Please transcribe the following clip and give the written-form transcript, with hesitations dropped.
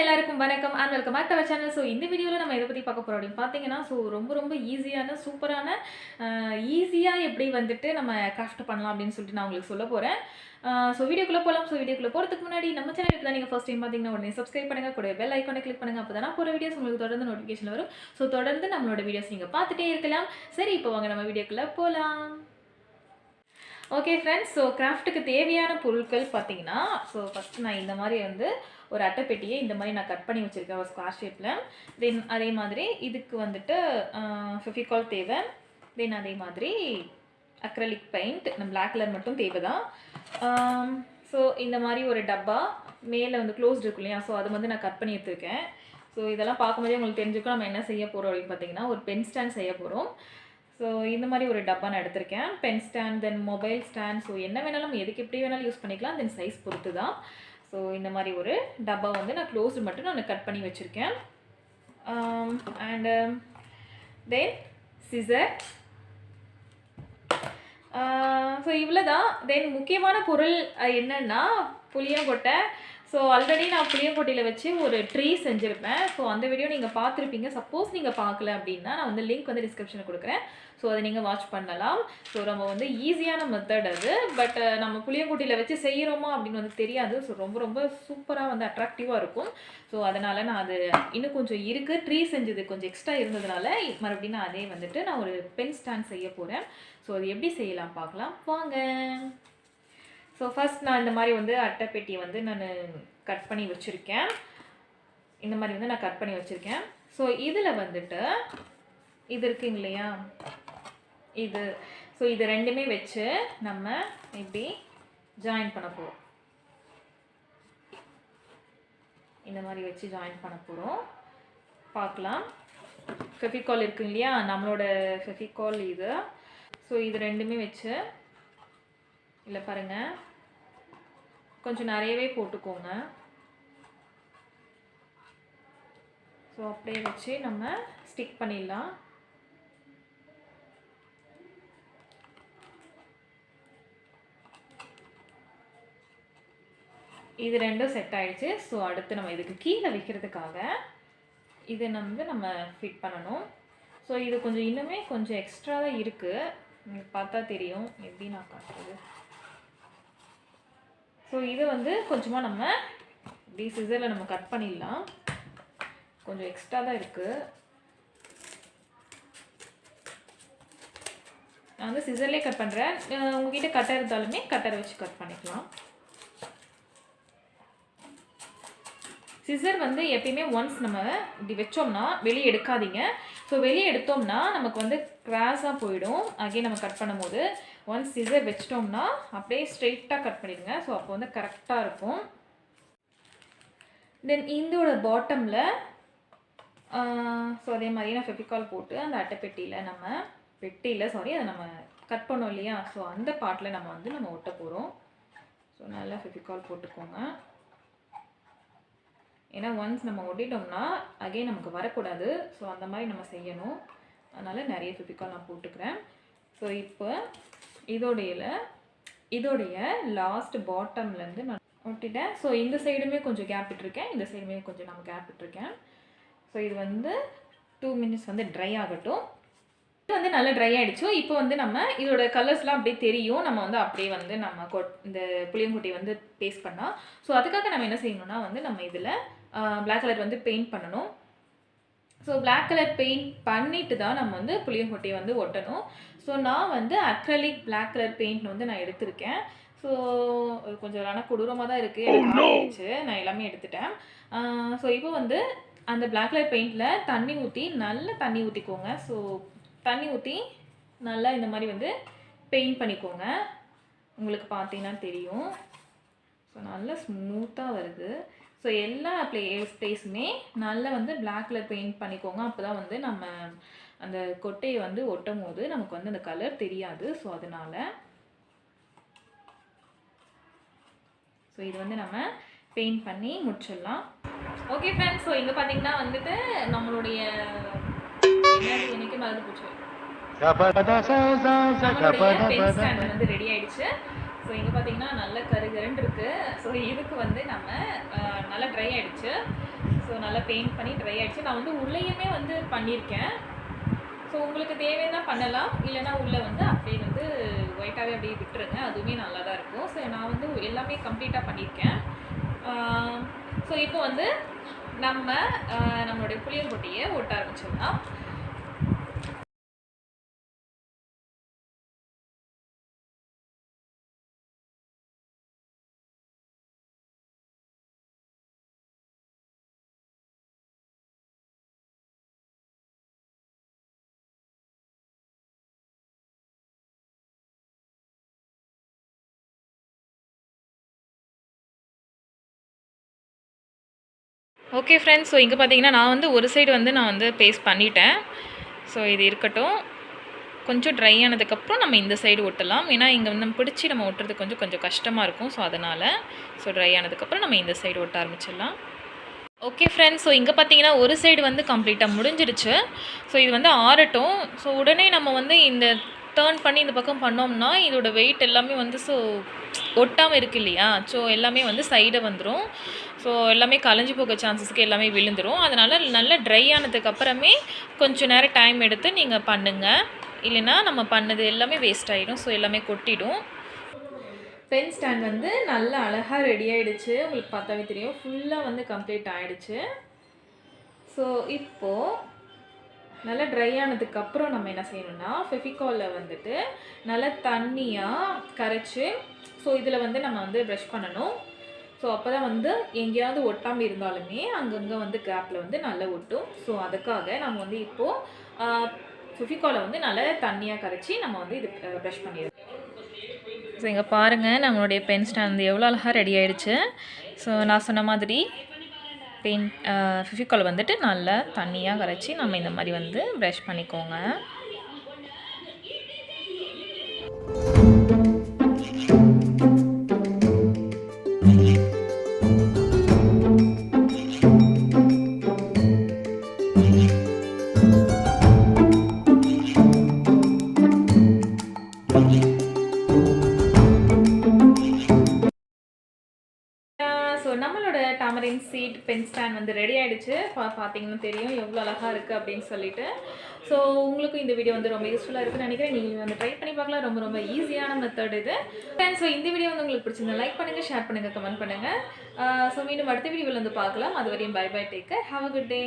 எல்லாருக்கும் வணக்கம் and welcome back to our channel. So இந்த வீடியோவில் நம்ம இதை பற்றி பார்க்க போகிறோம் அப்படின்னு பார்த்தீங்கன்னா, ஸோ ரொம்ப ஈஸியான சூப்பரான ஈஸியாக எப்படி வந்துட்டு நம்ம கிராஃப்ட் பண்ணலாம் அப்படின்னு சொல்லிட்டு நான் உங்களுக்கு சொல்ல போகிறேன். ஸோ வீடியோக்குள்ளே போகலாம். ஸோ வீடியோக்குள்ளே போகிறதுக்கு முன்னாடி நம்ம சேனலுக்கு தான் நீங்கள் ஃபஸ்ட் டைம் பார்த்தீங்கன்னா உடனே சப்ஸ்கிரைப் பண்ணுங்கள், கூட பெல் ஐக்கானை கிளிக் பண்ணுங்கள். அப்போ தான் போகிற வீடியோஸ் உங்களுக்கு தொடர்ந்து நோட்டிஃபிகேஷன் வரும். ஸோ தொடர்ந்து நம்மளோட வீடியோஸ் நீங்கள் பார்த்துட்டே இருக்கலாம். சரி, இப்போ வாங்க நம்ம வீடியோக்குள்ளே போகலாம். ஓகே ஃப்ரெண்ட்ஸ், ஸோ கிராஃப்ட்டுக்கு தேவையான பொருட்கள் பார்த்தீங்கன்னா, ஸோ ஃபஸ்ட்டு நான் இந்த மாதிரி வந்து ஒரு அட்டைப்பெட்டியை இந்த மாதிரி நான் கட் பண்ணி வச்சுருக்கேன் ஒரு ஸ்கொயர் ஷேப்பில். தென் அதே மாதிரி இதுக்கு வந்துட்டு ஃபெவிகால் தேவை. தென் அதே மாதிரி அக்ரலிக் பெயிண்ட், நம்ம பிளாக் கலர் மட்டும் தேவை தான். ஸோ இந்த மாதிரி ஒரு டப்பா மேலே வந்து க்ளோஸ்ட் இருக்கும் இல்லையா, ஸோ அது வந்து நான் கட் பண்ணி எடுத்துருக்கேன். ஸோ இதெல்லாம் பார்க்கும்போதே உங்களுக்கு தெரிஞ்சுக்கும் நம்ம என்ன செய்ய போகிறோம் அப்படின்னு பார்த்தீங்கன்னா, ஒரு பென் ஸ்டாண்ட் செய்ய போகிறோம். ஸோ இந்த மாதிரி ஒரு டப்பா நான் எடுத்திருக்கேன். Pen stand, then mobile stand, so என்ன வேணாலும் எதுக்கு எப்படி வேணாலும் யூஸ் பண்ணிக்கலாம். தென் சைஸ் பொறுத்து தான். ஸோ இந்த மாதிரி ஒரு டப்பா வந்து நான் க்ளோஸ்டு மட்டும் நான் கட் பண்ணி வச்சுருக்கேன். And then scissor. ஸோ இவ்வளோ தான். தென் முக்கியமான பொருள் என்னென்னா புளியங்கொட்டை. ஸோ ஆல்ரெடி நான் புளியங்கொட்டையில் வச்சு ஒரு ட்ரீ செஞ்சுருப்பேன். ஸோ அந்த வீடியோ நீங்கள் பார்த்துருப்பீங்க. சப்போஸ் நீங்கள் பார்க்கல அப்படின்னா நான் வந்து லிங்க் வந்து டிஸ்கிரிப்ஷனில் கொடுக்குறேன். ஸோ அதை நீங்கள் வாட்ச் பண்ணலாம். ஸோ நம்ம வந்து ஈஸியான மெத்தட் அது. பட் நம்ம புளியங்கொட்டையில் வச்சு செய்கிறோமா அப்படின்னு வந்து தெரியாது. ஸோ ரொம்ப சூப்பராக வந்து அட்ராக்டிவாக இருக்கும். ஸோ அதனால் நான் அது இன்னும் கொஞ்சம் இருக்குது. ட்ரீ செஞ்சது கொஞ்சம் எக்ஸ்ட்ரா இருந்ததுனால மறுபடியும் நான் அதே வந்துட்டு நான் ஒரு பென் ஸ்டாண்ட் செய்ய போகிறேன். ஸோ அது எப்படி செய்யலாம் பார்க்கலாம் வாங்க. ஸோ ஃபஸ்ட் நான் இந்த மாதிரி வந்து அட்டைப்பெட்டியை வந்து நான் கட் பண்ணி வச்சுருக்கேன். இந்த மாதிரி வந்து நான் கட் பண்ணி வச்சுருக்கேன். ஸோ இதில் வந்துட்டு இது இருக்குங்க இல்லையா, இது. ஸோ இது ரெண்டுமே வச்சு நம்ம இப்படி ஜாயின் பண்ண போகிறோம். இந்த மாதிரி வச்சு ஜாயின் பண்ண போகிறோம். பார்க்கலாம். ஃபெவிகால் இருக்குங்க இல்லையா, நம்மளோட ஃபெவிகால் இது. ஸோ இது ரெண்டுமே வச்சு இல்லை பாருங்கள், கொஞ்சம் நிறையவே போட்டுக்கோங்க. ஸோ அப்படியே வச்சு நம்ம ஸ்டிக் பண்ணிடலாம். இது ரெண்டும் செட் ஆகிடுச்சு. ஸோ அடுத்து நம்ம இதுக்கு கீழே வைக்கிறதுக்காக இதை நம்ம ஃபிட் பண்ணணும். ஸோ இது கொஞ்சம் இன்னுமே கொஞ்சம் எக்ஸ்ட்ரா தான் இருக்குது. உங்களுக்கு பார்த்தா தெரியும் எப்படி நான் காட்டுறது. ஸோ இது வந்து கொஞ்சமாக நம்ம இப்படி சிசரில் நம்ம கட் பண்ணிடலாம். கொஞ்சம் எக்ஸ்ட்ரா தான் இருக்குது. நான் வந்து சிசர்லேயே கட் பண்ணுறேன். உங்ககிட்ட கட்டர் இருந்தாலுமே கட்டரை வச்சு கட் பண்ணிக்கலாம். சிசர் வந்து எப்பயுமே ஒன்ஸ் நம்ம இப்படி வச்சோம்னா வெளியே எடுக்காதீங்க. ஸோ வெளியே எடுத்தோம்னா நமக்கு வந்து கிராஸாக போயிடும். அகைன் நம்ம கட் பண்ணும் போது ஒன்ஸ் சிசர் வச்சிட்டோம்னா அப்படியே ஸ்ட்ரெயிட்டாக கட் பண்ணிடுங்க. ஸோ அப்போ வந்து கரெக்டாக இருக்கும். தென் இதோட பாட்டமில் ஸோ அதே மாதிரி நான் ஃபெவிகால் போட்டு அந்த அட்டைப்பெட்டியில் அதை நம்ம கட் பண்ணோம் இல்லையா, ஸோ அந்த பார்ட்டில் நம்ம ஒட்ட போகிறோம். ஸோ நல்லா ஃபெவிகால் போட்டுக்கோங்க. ஏன்னா ஒன்ஸ் நம்ம ஒட்டிட்டோம்னா அகைன் நமக்கு வரக்கூடாது. ஸோ அந்த மாதிரி நம்ம செய்யணும். அதனால் நிறைய ஃபெவிகால் நான் போட்டுக்கிறேன். ஸோ இப்போ இதோடைய லாஸ்ட் பாட்டம்லேருந்து நான் ஒட்டிட்டேன். ஸோ இந்த சைடுமே கொஞ்சம் கேப் விட்டுருக்கேன், இந்த சைடுமே கொஞ்சம் நம்ம கேப் விட்டுருக்கேன். ஸோ இது வந்து 2 மினிட்ஸ் வந்து ட்ரை ஆகட்டும். இது வந்து நல்லா ட்ரை ஆகிடுச்சு. இப்போ வந்து நம்ம இதோட கலர்ஸ்லாம் அப்படியே தெரியும். நம்ம வந்து அப்படியே வந்து நம்ம இந்த புளியங்கொட்டையை வந்து பேஸ்ட் பண்ணால். ஸோ அதுக்காக நம்ம என்ன செய்யணும்னா வந்து நம்ம இதில் பிளாக் கலர் வந்து பெயிண்ட் பண்ணணும். ஸோ பிளாக் கலர் பெயிண்ட் பண்ணிட்டு தான் நம்ம வந்து புளியங்கொட்டையை வந்து ஒட்டணும். ஸோ நான் வந்து அக்ரலிக் பிளாக் கலர் பெயிண்ட் வந்து நான் எடுத்திருக்கேன். ஸோ கொஞ்சம் ஆனால் கொடூரமாக தான் இருக்குது. எனக்கு ஆகிடுச்சு, நான் எல்லாமே எடுத்துட்டேன். ஸோ இப்போ வந்து அந்த பிளாக் கலர் பெயிண்டில் நல்லா தண்ணி ஊற்றிக்கோங்க. ஸோ தண்ணி ஊற்றி நல்லா இந்த மாதிரி வந்து பெயிண்ட் பண்ணிக்கோங்க. உங்களுக்கு பார்த்தீங்கன்னா தெரியும். ஸோ நல்லா ஸ்மூத்தாக வருது. ஸோ எல்லா பிளேஸுமே நல்லா வந்து பிளாக் கலர் பெயிண்ட் பண்ணிக்கோங்க. அப்போ தான் வந்து நம்ம அந்த கொட்டையை வந்து ஒட்டும் போது நமக்கு வந்து அந்த கலர் தெரியாது. ஸோ அதனால் இது வந்து நம்ம பெயிண்ட் பண்ணி முடிச்சிடலாம். ஓகே ஃப்ரெண்ட்ஸ், ஸோ இங்கே பார்த்தீங்கன்னா வந்துட்டு நம்மளுடைய எனக்கு மறந்து போச்சு, பென் ஸ்டாண்ட் வந்து ரெடி ஆயிடுச்சு. ஸோ இங்கே பார்த்தீங்கன்னா நல்ல கருகருன்னு இருக்குது. ஸோ இதுக்கு வந்து நம்ம நல்லா ட்ரை ஆகிடுச்சு. ஸோ நல்லா பெயிண்ட் பண்ணி ட்ரை ஆகிடுச்சு. நான் வந்து உள்ளேயுமே வந்து பண்ணியிருக்கேன். ஸோ உங்களுக்கு தேவைன்னா பண்ணலாம், இல்லைனா உள்ளே வந்து அப்படியே வந்து ஒயிட்டாகவே அப்படியே விட்டுருங்க, அதுவுமே நல்லா தான் இருக்கும். ஸோ நான் வந்து எல்லாமே கம்ப்ளீட்டாக பண்ணியிருக்கேன். ஸோ இப்போ வந்து நம்மளுடைய புளியங்கொட்டையை ஒட்ட ஆரம்பிச்சிடலாம். ஓகே ஃப்ரெண்ட்ஸ், ஸோ இங்கே பார்த்தீங்கன்னா நான் வந்து ஒரு சைடு வந்து நான் வந்து பேஸ்ட் பண்ணிட்டேன். ஸோ இது இருக்கட்டும். கொஞ்சம் ட்ரை ஆனதுக்கப்புறம் நம்ம இந்த சைடு ஒட்டலாம். ஏன்னா இங்கே வந்து நம்ம பிடிச்சி நம்ம ஒட்டுறதுக்கு கொஞ்சம் கஷ்டமாக இருக்கும். ஸோ அதனால் ட்ரை ஆனதுக்கப்புறம் நம்ம இந்த சைடு ஒட்ட ஆரம்பிச்சிடலாம். ஓகே ஃப்ரெண்ட்ஸ், ஸோ இங்கே பார்த்தீங்கன்னா ஒரு சைடு வந்து கம்ப்ளீட்டாக முடிஞ்சிடுச்சு. ஸோ இது வந்து ஆறட்டும். ஸோ உடனே நம்ம வந்து இந்த டர்ன் பண்ணி இந்த பக்கம் பண்ணோம்னா இதோட வெயிட் எல்லாமே வந்து ஒட்டாமல் இருக்குது இல்லையா? ஸோ எல்லாமே வந்து சைடை வந்துடும். ஸோ எல்லாமே கலைஞ்சி போக சான்சஸ்க்கு எல்லாமே விழுந்துடும். அதனால் நல்லா ட்ரை ஆனதுக்கப்புறமே கொஞ்சம் நேரம் டைம் எடுத்து நீங்கள் பண்ணுங்கள். இல்லைன்னா நம்ம பண்ணது எல்லாமே வேஸ்ட் ஆகிடும். ஸோ எல்லாமே கொட்டிடும். பென் ஸ்டாண்ட் வந்து நல்லா அழகாக ரெடி ஆகிடுச்சு. உங்களுக்கு பார்த்தாவே தெரியும், ஃபுல்லாக வந்து கம்ப்ளீட் ஆகிடுச்சு. ஸோ இப்போது நல்லா ட்ரை ஆனதுக்கப்புறம் நம்ம என்ன செய்யணும்னா, ஃபெவிகாலில் வந்துட்டு நல்லா தண்ணியாக கரைச்சி ஸோ இதில் வந்து நம்ம வந்து ப்ரஷ் பண்ணணும். ஸோ அப்போ தான் வந்து எங்கேயாவது ஒட்டாமல் இருந்தாலுமே அங்கங்கே வந்து கேப்பில் வந்து நல்லா ஒட்டும். ஸோ அதுக்காக நம்ம வந்து இப்போது ஃபெவிகாலை வந்து நல்லா தண்ணியாக கரைச்சி நம்ம வந்து இது ப்ரஷ் பண்ணிடுவோம். ஸோ இங்கே பாருங்கள், நம்மளுடைய பென் ஸ்டாண்ட் எவ்வளோ அழகாக ரெடி ஆகிடுச்சு. ஸோ நான் சொன்ன மாதிரி ஃபெவிகால் வந்துட்டு நல்லா தண்ணியாக கரைச்சி நம்ம இந்த மாதிரி வந்து ப்ரஷ் பண்ணிக்கோங்க. ஸோ நம்மளோட டாமரின் சீட் பென் ஸ்டாண்ட் வந்து ரெடி ஆகிடுச்சு. பார்த்தீங்கன்னா தெரியும் எவ்வளோ அழகாக இருக்குது அப்படின்னு சொல்லிட்டு. ஸோ உங்களுக்கும் இந்த வீடியோ வந்து ரொம்ப யூஸ்ஃபுல்லாக இருக்குன்னு நினைக்கிறேன். நீங்கள் வந்து ட்ரை பண்ணி பார்க்கலாம். ரொம்ப ஈஸியான மெத்தட் இது. ஸோ இந்த வீடியோ வந்து உங்களுக்கு பிடிச்சிருந்தா லைக் பண்ணுங்கள், ஷேர் பண்ணுங்கள், கமெண்ட் பண்ணுங்கள். ஸோ மீண்டும் அடுத்த வீடியோவில் வந்து பார்க்கலாம். அது வரையும் bye bye, take care, have a good day.